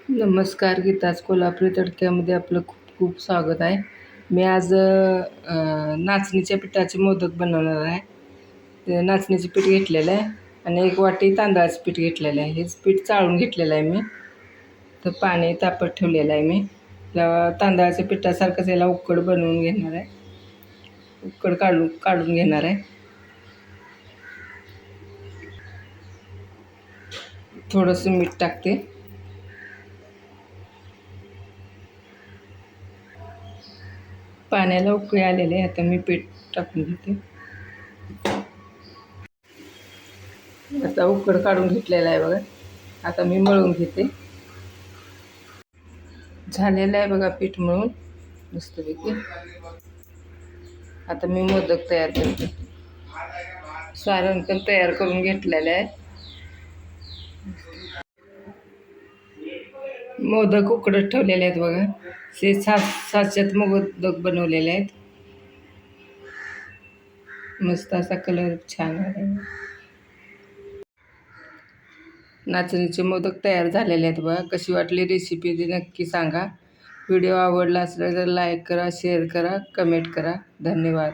नमस्कार. गीताच कोल्हापुरी तडक्यामध्ये आपलं खूप खूप स्वागत आहे. मी आज नाचणीच्या पिठाचे मोदक बनवणार आहे. ते नाचणीचं पीठ घेतलेलं आहे आणि 1 वाटी तांदळाचं पीठ घेतलेलं आहे. हेच पीठ चाळून घेतलेलं आहे मी. तर पाणी तापत ठेवलेलं आहे मी. तांदळाच्या पिठासारखंच याला उकड बनवून घेणार आहे. उकड काढून घेणार आहे. थोडंसं मीठ टाकते. पाण्याला उकळी आलेली आहे. आता मी पीठ टाकून घेते. आता उकड काढून घेतलेला आहे बघा. आता मी मळून घेते. झालेलं आहे बघा पीठ मळून मस्तपैकी. आता मी मोदक तयार करते. सारण पण तयार करून घेतलेलं आहे. मोदक उकडत ठेवलेले आहेत बघा. ते साच्यात मोदक बनवलेले आहेत. मस्त असा कलर छान आहे. नाचणीचे मोदक तयार झालेले आहेत बघा. कशी वाटली रेसिपी ती नक्की सांगा. व्हिडिओ आवडला असला तर लाईक करा, शेअर करा, कमेंट करा. धन्यवाद.